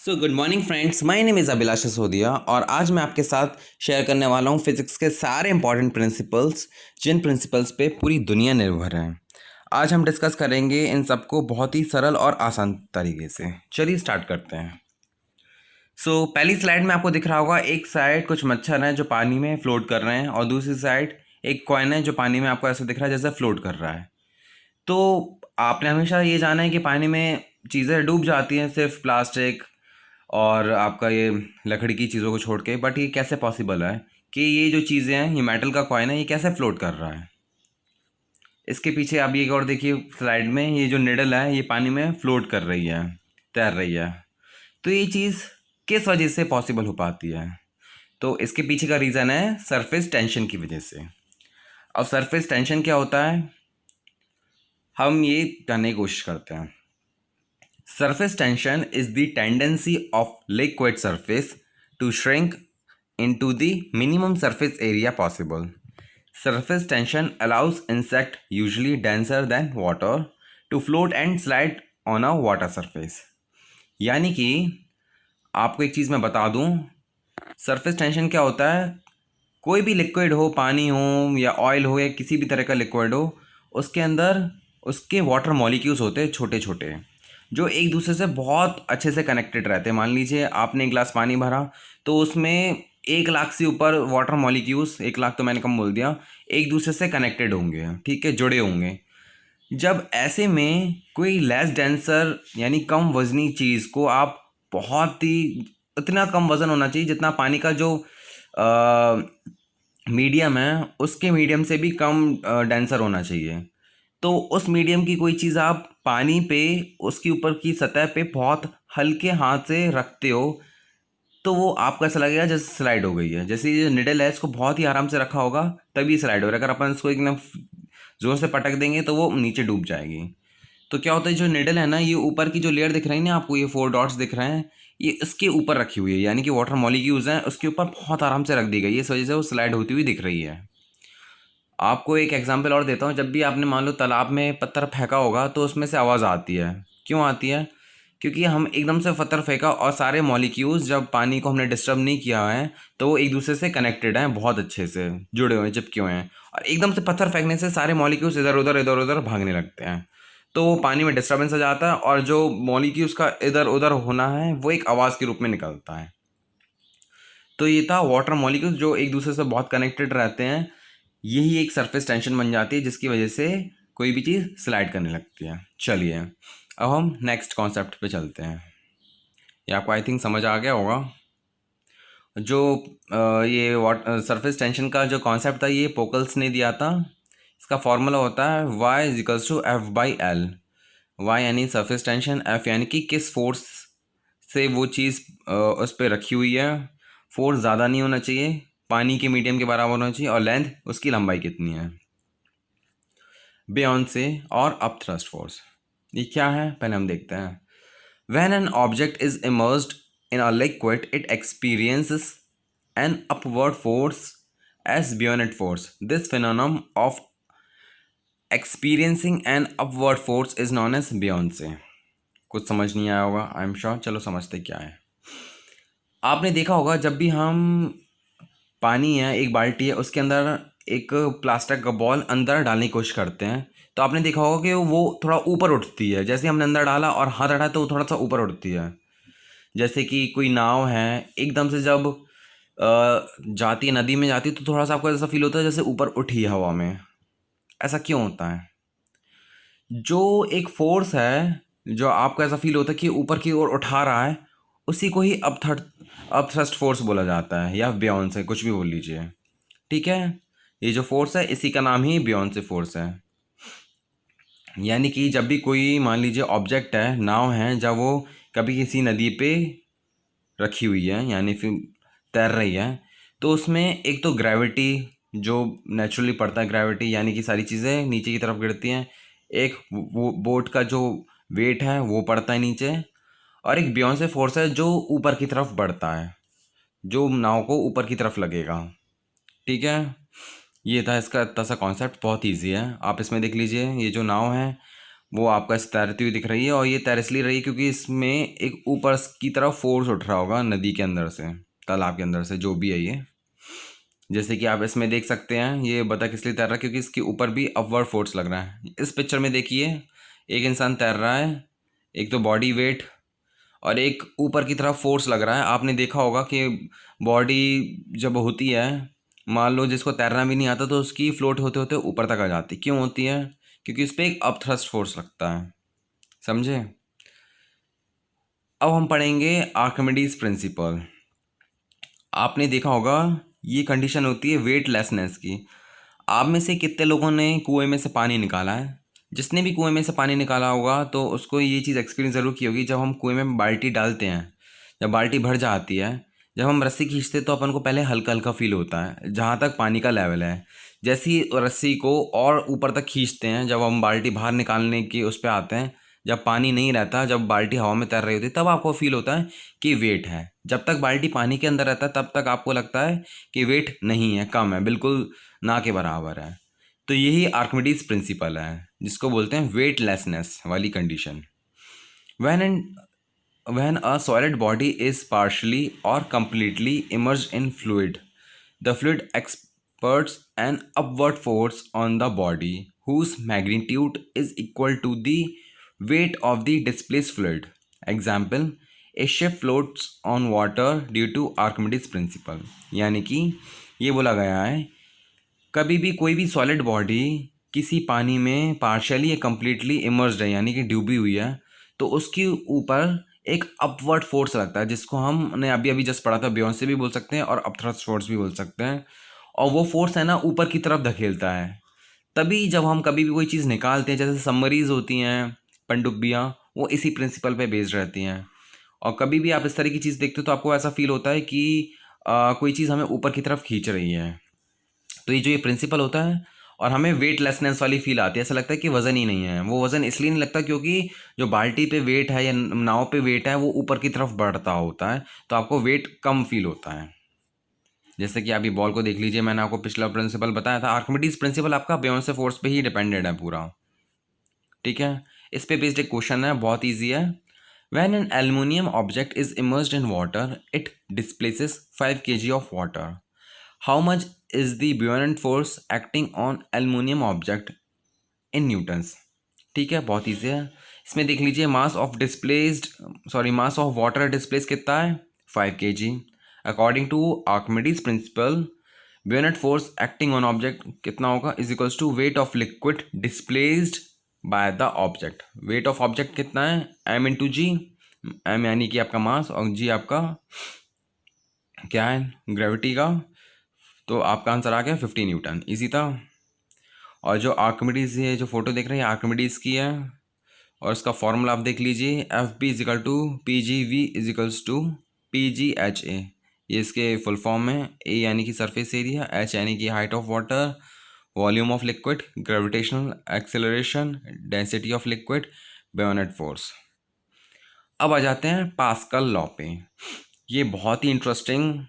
So good morning friends, my name is Abhilash Sisodia और आज मैं आपके साथ शेयर करने वाला हूँ फिज़िक्स के सारे इंपॉर्टेंट प्रिंसिपल्स जिन प्रिंसिपल्स पे पूरी दुनिया निर्भर है। आज हम डिस्कस करेंगे इन सबको बहुत ही सरल और आसान तरीके से। चलिए स्टार्ट करते हैं। पहली स्लाइड में आपको दिख रहा होगा, एक साइड कुछ मच्छर हैं जो पानी में फ्लोट कर रहे हैं और दूसरी साइड एक कॉइन है जो पानी में आपको ऐसा दिख रहा है जैसे फ्लोट कर रहा है। तो आपने हमेशा ये जाना है कि पानी में चीज़ें डूब जाती हैं, सिर्फ प्लास्टिक और आपका ये लकड़ी की चीज़ों को छोड़ के। बट ये कैसे पॉसिबल है कि ये जो चीज़ें हैं, ये मेटल का कॉइन है, ये कैसे फ्लोट कर रहा है? इसके पीछे आप ये और देखिए स्लाइड में, ये जो निडल है ये पानी में फ्लोट कर रही है, तैर रही है। तो ये चीज़ किस वजह से पॉसिबल हो पाती है? तो इसके पीछे का रीज़न है सरफेस टेंशन की वजह से। अब सरफेस टेंशन क्या होता है, हम ये जानने की कोशिश करते हैं। Surface tension is the tendency of liquid surface to shrink into the minimum surface area possible. Surface tension allows insect, usually denser than water, to float and slide on a water surface. यानी कि आपको एक चीज़ मैं बता दूं, surface tension क्या होता है, कोई भी लिक्विड हो, पानी हो या ऑयल हो या किसी भी तरह का लिक्विड हो, उसके अंदर उसके वाटर मॉलिक्यूल्स होते हैं छोटे छोटे, जो एक दूसरे से बहुत अच्छे से कनेक्टेड रहते हैं। मान लीजिए आपने एक गिलास पानी भरा तो उसमें 1 लाख से ऊपर वाटर मॉलिक्यूल्स, 1 लाख तो मैंने कम बोल दिया, एक दूसरे से कनेक्टेड होंगे, ठीक है, जुड़े होंगे। जब ऐसे में कोई लेस डेंसर यानी कम वजनी चीज़ को आप बहुत ही, इतना कम वज़न होना चाहिए जितना पानी का जो मीडियम है उसके मीडियम से भी कम डेंसर होना चाहिए। तो उस मीडियम की कोई चीज़ आप पानी पे, उसके ऊपर की सतह पे बहुत हल्के हाथ से रखते हो तो वो आपको ऐसा लगेगा जैसे स्लाइड हो गई है। जैसे ये निडल है, इसको बहुत ही आराम से रखा होगा तभी स्लाइड हो रहा है। अगर अपन इसको एकदम ज़ोर से पटक देंगे तो वो नीचे डूब जाएगी। तो क्या होता है, जो निडल है ना, ये ऊपर की जो लेयर दिख रही है ना आपको, ये 4 डॉट्स दिख रहे हैं, ये इसके ऊपर रखी हुई है, यानी कि वाटर मॉलिक्यूल्स हैं उसके ऊपर बहुत आराम से रख दी गई है, इस वजह से वो स्लाइड होती हुई दिख रही है। आपको एक एग्जांपल और देता हूँ। जब भी आपने मान लो तालाब में पत्थर फेंका होगा तो उसमें से आवाज़ आती है। क्यों आती है? क्योंकि हम एकदम से पत्थर फेंका और सारे मॉलिक्यूल्स, जब पानी को हमने डिस्टर्ब नहीं किया है तो वो एक दूसरे से कनेक्टेड हैं, बहुत अच्छे से जुड़े हुए हैं, चिपके हुए हैं। और एकदम से पत्थर फेंकने से सारे मॉलिक्यूल्स इधर उधर भागने लगते हैं, तो वो पानी में डिस्टर्बेंस आ जाता है और जो मॉलिक्यूल्स का इधर उधर होना है वो एक आवाज़ के रूप में निकलता है। तो ये था वाटर मॉलिक्यूल्स जो एक दूसरे से बहुत कनेक्टेड रहते हैं, यही एक सरफेस टेंशन बन जाती है जिसकी वजह से कोई भी चीज़ स्लाइड करने लगती है। चलिए अब हम नेक्स्ट कॉन्सेप्ट पे चलते हैं। ये आपको आई थिंक समझ आ गया होगा। जो ये सरफेस टेंशन का जो कॉन्सेप्ट था ये पोकल्स ने दिया था। इसका फॉर्मूला होता है y=f/l। y यानी सरफेस टेंशन, f यानी कि किस फोर्स से वो चीज़ उस पर रखी हुई है। फोर्स ज़्यादा नहीं होना चाहिए, पानी के मीडियम के बराबर होना चाहिए, और लेंथ उसकी लंबाई कितनी है। बियॉन्ड से और अप थ्रस्ट फोर्स, ये क्या है पहले हम देखते हैं। When an object is immersed in a liquid, it experiences an upward force as buoyant force. This phenomenon of experiencing an upward force is known as buoyancy. कुछ समझ नहीं आया होगा, आई एम श्योर। चलो समझते क्या है। आपने देखा होगा जब भी हम, पानी है, एक बाल्टी है, उसके अंदर एक प्लास्टिक का बॉल अंदर डालने की कोशिश करते हैं तो आपने देखा होगा कि वो थोड़ा ऊपर उठती है। जैसे हमने अंदर डाला और हाथ हटाया तो वो थोड़ा सा ऊपर उठती है। जैसे कि कोई नाव है, एकदम से जब जाती है, नदी में जाती है, तो थोड़ा सा आपको ऐसा फील होता है जैसे ऊपर उठी है हवा में। ऐसा क्यों होता है? जो एक फोर्स है जो आपको ऐसा फील होता है कि ऊपर की ओर उठा रहा है, उसी को ही अप थ्रस्ट फोर्स बोला जाता है, या बियॉन्ड से, कुछ भी बोल लीजिए, ठीक है। ये जो फोर्स है इसी का नाम ही बियॉन्ड से फोर्स है। यानी कि जब भी कोई, मान लीजिए ऑब्जेक्ट है, नाव है, जब वो कभी किसी नदी पे रखी हुई है यानी फिर तैर रही है, तो उसमें एक तो ग्रेविटी जो नेचुरली पड़ता है, ग्रेविटी यानी कि सारी चीज़ें नीचे की तरफ गिरती हैं। एक वो बोट का जो वेट है वो पड़ता है नीचे, और एक बियॉन्ड से फोर्स है जो ऊपर की तरफ बढ़ता है, जो नाव को ऊपर की तरफ लगेगा, ठीक है। ये था इसका इतना सा कॉन्सेप्ट, बहुत ईजी है। आप इसमें देख लीजिए, ये जो नाव है वो आपका इस तैरती हुई दिख रही है, और ये तैर इसलिए रही है क्योंकि इसमें एक ऊपर की तरफ फोर्स उठ रहा होगा नदी के अंदर से, तालाब के अंदर से, जो भी है ये। जैसे कि आप इसमें देख सकते हैं, ये बतख इसलिए तैर रहा है क्योंकि इसके ऊपर भी अपवर्ड फोर्स लग रहा है। इस पिक्चर में देखिए, एक इंसान तैर रहा है, एक तो बॉडी वेट और एक ऊपर की तरफ फोर्स लग रहा है। आपने देखा होगा कि बॉडी जब होती है, मान लो जिसको तैरना भी नहीं आता तो उसकी फ्लोट होते होते ऊपर तक आ जाती। क्यों होती है? क्योंकि उस पर एक अपथ्रस्ट फोर्स लगता है। समझे? अब हम पढ़ेंगे आर्किमिडीज प्रिंसिपल। आपने देखा होगा, ये कंडीशन होती है वेटलेसनेस की। आप में से कितने लोगों ने कुएं में से पानी निकाला है? जिसने भी कुएं में से पानी निकाला होगा तो उसको ये चीज़ एक्सपीरियंस ज़रूर की होगी। जब हम कुएं में बाल्टी डालते हैं, जब बाल्टी भर जाती है, जब हम रस्सी खींचते हैं तो अपन को पहले हल्का हल्का फील होता है जहाँ तक पानी का लेवल है। जैसे ही रस्सी को और ऊपर तक खींचते हैं, जब हम बाल्टी बाहर निकालने की उस पर आते हैं, जब पानी नहीं रहता, जब बाल्टी हवा में तैर रही होती है, तब आपको फील होता है कि वेट है। जब तक बाल्टी पानी के अंदर रहता है तब तक आपको लगता है कि वेट नहीं है, कम है, बिल्कुल ना के बराबर है। तो यही आर्किमिडीज प्रिंसिपल है, जिसको बोलते हैं वेटलेसनेस वाली condition. When a solid body is partially और completely immersed in fluid, the fluid exerts an upward force on the body whose magnitude is equal to the weight of the displaced fluid. Example, a ship floats on water due to Archimedes principle। यानी कि ये बोला गया है, कभी भी कोई भी सॉलिड बॉडी किसी पानी में पार्शियली या कम्प्लीटली इमर्स्ड है, यानी कि डूबी हुई है, तो उसके ऊपर एक अपवर्ड फोर्स लगता है, जिसको हमने अभी अभी जस्ट पढ़ा था, बियॉन्से भी बोल सकते हैं और अपथ्रस्ट फोर्स भी बोल सकते हैं। और वो फोर्स है ना, ऊपर की तरफ धकेलता है। तभी जब हम कभी भी कोई चीज़ निकालते हैं, जैसे सबमरीज होती हैं, पनडुब्बियाँ, वो इसी प्रिंसिपल पे बेस्ड रहती हैं। और कभी भी आप इस तरह की चीज़ देखते हो तो आपको ऐसा फील होता है कि कोई चीज़ हमें ऊपर की तरफ खींच रही है। तो ये जो ये प्रिंसिपल होता है, और हमें वेटलेसनेस वाली फील आती है, ऐसा लगता है कि वज़न ही नहीं है। वो वज़न इसलिए नहीं लगता क्योंकि जो बाल्टी पे वेट है या नाव पे वेट है वो ऊपर की तरफ बढ़ता होता है, तो आपको वेट कम फील होता है। जैसे कि आप ये बॉल को देख लीजिए, मैंने आपको पिछला प्रिंसिपल बताया था, आर्किमिडीज प्रिंसिपल आपका बियॉन्से फोर्स पे ही डिपेंडेड है पूरा। ठीक है, इस पे बेस्ड एक क्वेश्चन है, बहुत ईजी है। When an aluminium object is immersed in water, it displaces 5 kg of water. How much is the buoyant force acting on aluminium object in newtons? ठीक है, बहुत ईजी है। इसमें देख लीजिए, मास ऑफ वाटर डिस्प्लेस कितना है? 5 kg। According to Archimedes principle, buoyant force acting on object कितना होगा? Is equals to weight of liquid displaced by the object. Weight of object कितना है? m इंटू जी। m यानी कि आपका मास और g आपका क्या है? ग्रेविटी का। तो आपका आंसर आ गया 50 न्यूटन। इजी था। और जो आर्किमिडीज, ये जो फोटो देख रहे हैं आर्किमिडीज की है, और इसका फॉर्मूला आप देख लीजिए, F B is equal to P G V equals to P G H A. ये इसके फुल फॉर्म है। ए यानी कि सरफेस एरिया, एच यानी कि height of water, volume of liquid, gravitational acceleration, density of liquid, buoyant force. अब आ जाते हैं पास्कल लॉ पे। ये बहुत ही इंटरेस्टिंग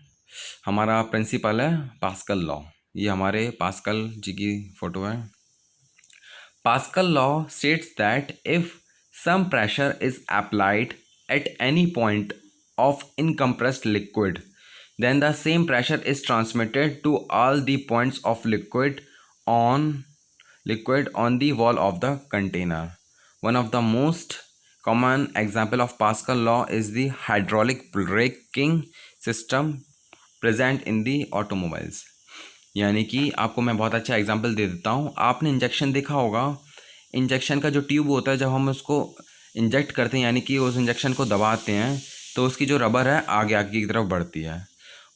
हमारा प्रिंसिपल है, पास्कल लॉ। ये हमारे पास्कल जी की फोटो है। Pascal law states that if some pressure is applied at any point of incompressed liquid, then the same pressure is transmitted to all the points of liquid on the wall of the container. One of the most common example of Pascal law is the hydraulic braking system present in the automobiles। यानी कि आपको मैं बहुत अच्छा example दे देता हूँ। आपने injection देखा होगा, इंजेक्शन का जो ट्यूब होता है, जब हम उसको इंजेक्ट करते हैं यानी कि उस इंजेक्शन को दबाते हैं, तो उसकी जो रबर है आगे आगे की तरफ बढ़ती है।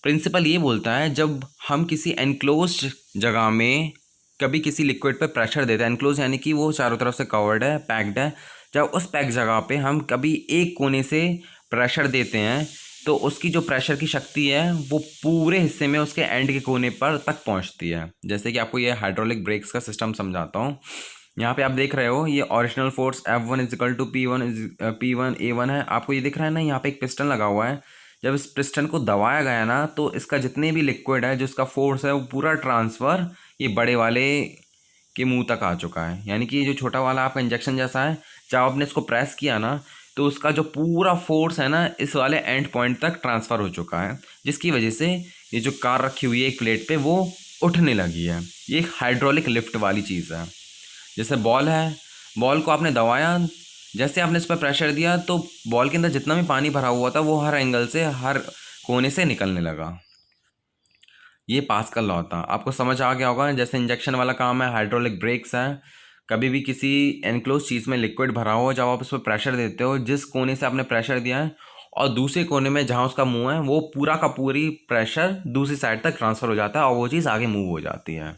प्रिंसिपल ये बोलता है, जब हम किसी एनक्लोज्ड जगह में कभी किसी लिक्विड पे प्रेशर देते हैं, एनक्लोज यानी कि वो चारों तरफ से कवर्ड है, पैक्ड है, जब उस पैक जगह पे हम कभी एक कोने से प्रेशर देते हैं तो उसकी जो प्रेशर की शक्ति है वो पूरे हिस्से में उसके एंड के कोने पर तक पहुंचती है। जैसे कि आपको ये हाइड्रोलिक ब्रेक्स का सिस्टम समझाता हूँ। यहाँ पे आप देख रहे हो, ये original force F1 is equal to P1 A1 है। आपको ये दिख रहा है ना, यहाँ पे एक पिस्टन लगा हुआ है। जब इस पिस्टन को दबाया गया ना, तो इसका जितने भी लिक्विड है, जो इसका फोर्स है, वो पूरा ट्रांसफ़र ये बड़े वाले के मुंह तक आ चुका है। यानी कि ये जो छोटा वाला आपका इंजेक्शन जैसा है, जब आपने इसको प्रेस किया ना तो उसका जो पूरा फोर्स है ना इस वाले एंड पॉइंट तक ट्रांसफ़र हो चुका है, जिसकी वजह से ये जो कार रखी हुई है एक प्लेट पे वो उठने लगी है। ये एक हाइड्रोलिक लिफ्ट वाली चीज़ है। जैसे बॉल है, बॉल को आपने दबाया, जैसे आपने इस पर प्रेशर दिया तो बॉल के अंदर जितना भी पानी भरा हुआ था वो हर एंगल से, हर कोने से निकलने लगा। ये पास्कल लॉ था। आपको समझ आ गया होगा। जैसे इंजेक्शन वाला काम है, हाइड्रोलिक ब्रेक्स है। कभी भी किसी एनक्लोज चीज़ में लिक्विड भरा हो, जब आप उस पर प्रेशर देते हो, जिस कोने से आपने प्रेशर दिया है और दूसरे कोने में जहाँ उसका मुंह है, वो पूरा का पूरी प्रेशर दूसरी साइड तक ट्रांसफ़र हो जाता है और वो चीज़ आगे मूव हो जाती है।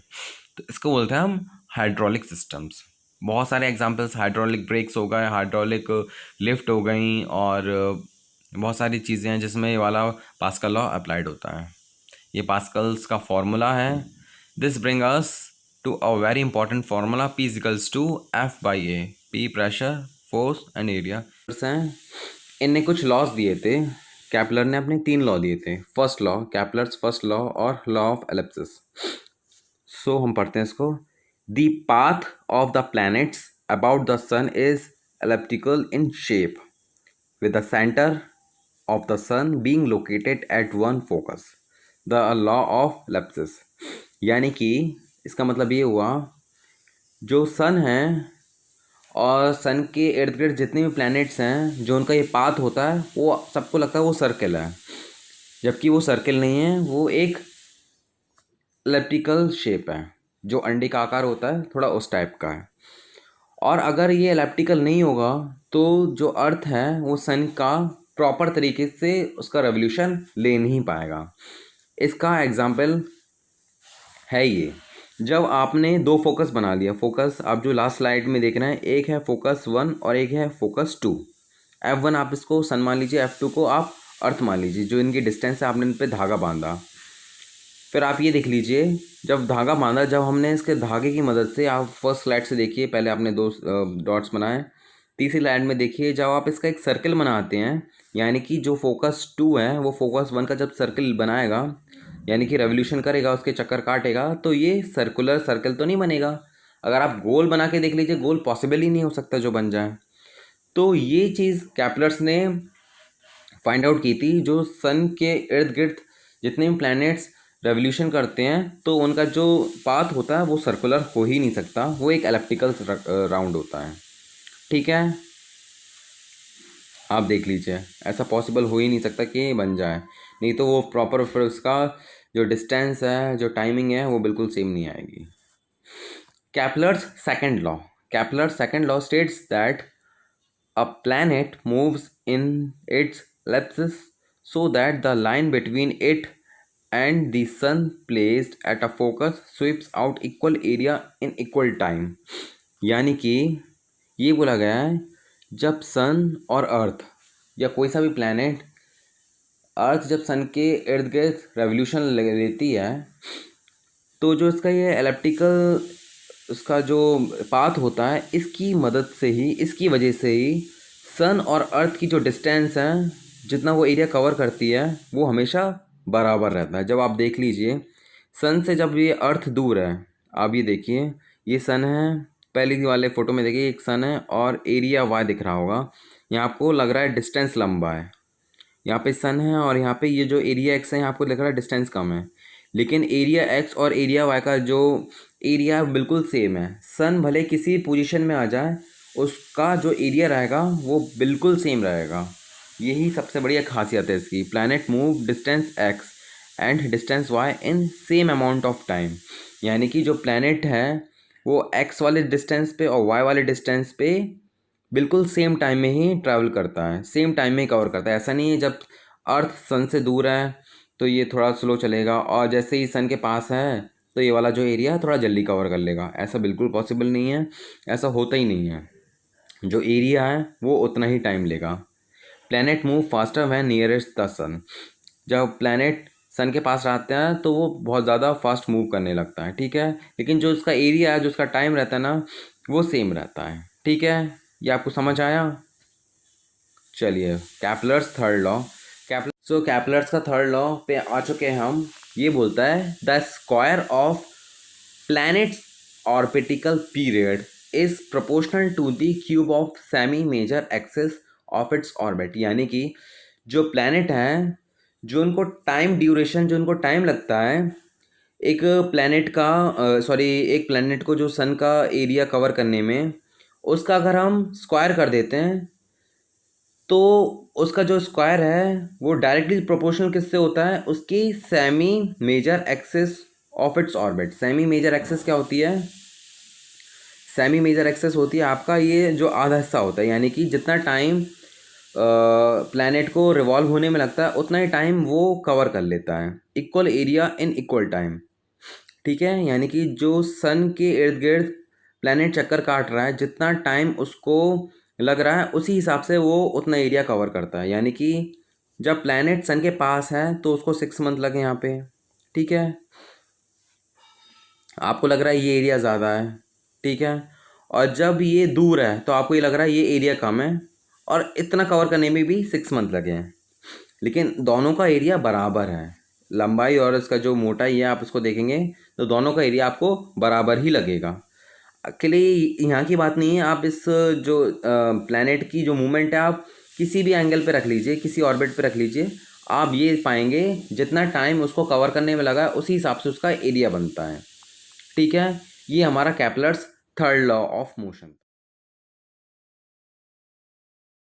तो इसको बोलते हैं हम हाइड्रोलिक सिस्टम्स। बहुत सारे एग्जांपल्स, हाइड्रोलिक ब्रेक्स हो गए, हाइड्रोलिक लिफ्ट हो गई, और बहुत सारी चीज़ें हैं जिसमें ये वाला पास्कल लॉ अप्लाइड होता है। ये पास्कल्स का फॉर्मूला है। This bring us to a very important formula, P equals to F by A. P pressure, force and area हैं। इनने कुछ लॉज दिए थे। कैपलर ने अपने 3 लॉ दिए थे। First law, Kepler's first law और लॉ ऑफ एलिप्सिस। सो हम पढ़ते हैं इसको। The path of the planets about the sun is elliptical in shape, with the center of the sun being located at one focus, the law of ellipsis। यानी कि इसका मतलब ये हुआ, जो सन है और सन के इर्द गिर्द जितने भी प्लैनेट्स हैं, जो उनका ये पाथ होता है वो सबको लगता है वो सर्कल है, जबकि वो सर्कल नहीं है, वो एक एलिप्टिकल शेप है। जो अंडे का आकार होता है थोड़ा उस टाइप का है। और अगर ये एलिप्टिकल नहीं होगा तो जो अर्थ है वो सन का प्रॉपर तरीके से उसका रेवोल्यूशन ले नहीं पाएगा। इसका एग्जाम्पल है ये, जब आपने 2 फोकस बना लिया। फोकस आप जो लास्ट स्लाइड में देख रहे हैं, एक है फोकस 1 और एक है फोकस 2। F1 आप इसको सन मान लीजिए, F2 को आप अर्थ मान लीजिए। जो इनकी डिस्टेंस है, आपने इन पर धागा बांधा। फिर आप ये देख लीजिए, जब धागा बांधा, जब हमने इसके धागे की मदद से, आप फर्स्ट स्लाइड से देखिए, पहले आपने 2 डॉट्स बनाए। तीसरी लाइन में देखिए, जब आप इसका एक सर्कल बनाते हैं, यानी कि जो फोकस 2 है वो फोकस 1 का जब सर्कल बनाएगा, यानी कि रेवोल्यूशन करेगा, उसके चक्कर काटेगा, तो ये सर्कुलर सर्कल तो नहीं बनेगा। अगर आप गोल बना के देख लीजिए, गोल पॉसिबल ही नहीं हो सकता जो बन जाए। तो ये चीज़ कैपलर्स ने फाइंड आउट की थी। जो सन के इर्द गिर्द जितने भी प्लैनेट्स रेवोल्यूशन करते हैं तो उनका जो पाथ होता है वो सर्कुलर हो ही नहीं सकता, वो एक एलिप्टिकल राउंड होता है। ठीक है, आप देख लीजिए, ऐसा पॉसिबल हो ही नहीं सकता कि बन जाए, नहीं तो वो प्रॉपर फिर उसका जो डिस्टेंस है, जो टाइमिंग है, वो बिल्कुल सेम नहीं आएगी। Kepler's second law. Kepler's second law states that a planet moves in its ellipsis so that the line between it and the sun placed at a focus sweeps out equal area in equal time। यानी कि ये बोला गया है, जब सन और अर्थ या कोई सा भी प्लैनेट, अर्थ जब सन के इर्द गिर्द रेवोल्यूशन लेती है, तो जो इसका ये एलिप्टिकल उसका जो पाथ होता है, इसकी मदद से ही, इसकी वजह से ही सन और अर्थ की जो डिस्टेंस है, जितना वो एरिया कवर करती है, वो हमेशा बराबर रहता है। जब आप देख लीजिए, सन से जब ये अर्थ दूर है, आप ये देखिए, ये सन है, पहले वाले फ़ोटो में देखिए एक सन है और एरिया वाई दिख रहा होगा। यहाँ आपको लग रहा है डिस्टेंस लंबा है, यहाँ पे सन है और यहाँ पे ये जो एरिया एक्स है, यहाँ आपको दिख रहा है डिस्टेंस कम है। लेकिन एरिया एक्स और एरिया वाई का जो एरिया बिल्कुल सेम है। सन भले किसी पोजीशन में आ जाए, उसका जो एरिया रहेगा वो बिल्कुल सेम रहेगा। यही सबसे बढ़िया खासियत है इसकी। Planet move distance X and distance Y in same amount of time. यानी कि जो प्लैनेट है वो एक्स वाले डिस्टेंस पे और वाई वाले डिस्टेंस पे बिल्कुल सेम टाइम में ही ट्रैवल करता है, सेम टाइम में कवर करता है। ऐसा नहीं है जब अर्थ सन से दूर है तो ये थोड़ा स्लो चलेगा और जैसे ही सन के पास है तो ये वाला जो एरिया है थोड़ा जल्दी कवर कर लेगा। ऐसा बिल्कुल पॉसिबल नहीं है, ऐसा होता ही नहीं है। जो एरिया है वो उतना ही टाइम लेगा। Planet move faster when nearest the sun. जब प्लैनेट सन के पास रहते हैं तो वो बहुत ज़्यादा फास्ट मूव करने लगता है, ठीक है। लेकिन जो उसका एरिया है, जो उसका टाइम रहता है ना, वो सेम रहता है, ठीक है। ये आपको समझ आया? चलिए, कैपलर्स थर्ड लॉ। कैपलर्स का थर्ड लॉ पे आ चुके हैं हम। ये बोलता है the square of planet's orbital period is proportional to the cube of semi major axis of its orbit. यानी कि जो प्लैनेट हैं, जो उनको टाइम ड्यूरेशन, जो उनको टाइम लगता है एक प्लैनेट का एक प्लैनेट को जो सन का एरिया कवर करने में, उसका अगर हम स्क्वायर कर देते हैं तो उसका जो स्क्वायर है वो डायरेक्टली प्रोपोर्शनल किससे होता है, उसकी semi major axis of its orbit. Semi major axis क्या होती है? सेमी मेजर एक्सिस होती है आपका ये जो आधा हिस्सा होता है, यानी कि जितना टाइम प्लैनेट को रिवॉल्व होने में लगता है उतना ही टाइम वो कवर कर लेता है, equal area in equal time. ठीक है, यानी कि जो सन के इर्द गिर्द प्लैनेट चक्कर काट रहा है, जितना टाइम उसको लग रहा है उसी हिसाब से वो उतना एरिया कवर करता है। यानी कि जब प्लैनेट सन के पास है तो उसको 6 मंथ लगे यहाँ पे। ठीक है, आपको लग रहा है ये एरिया ज़्यादा है। ठीक है, और जब ये दूर है तो आपको ये लग रहा है ये एरिया कम है और इतना कवर करने में भी 6 मंथ लगे हैं। लेकिन दोनों का एरिया बराबर है, लंबाई और इसका जो मोटाई है आप इसको देखेंगे तो दोनों का एरिया आपको बराबर ही लगेगा। अकेले यहाँ की बात नहीं है, आप इस जो प्लैनेट की जो मूवमेंट है आप किसी भी एंगल पे रख लीजिए, किसी ऑर्बिट पे रख लीजिए, आप ये पाएंगे जितना टाइम उसको कवर करने में लगा उसी हिसाब से उसका एरिया बनता है। ठीक है, ये हमारा Kepler's third law of motion.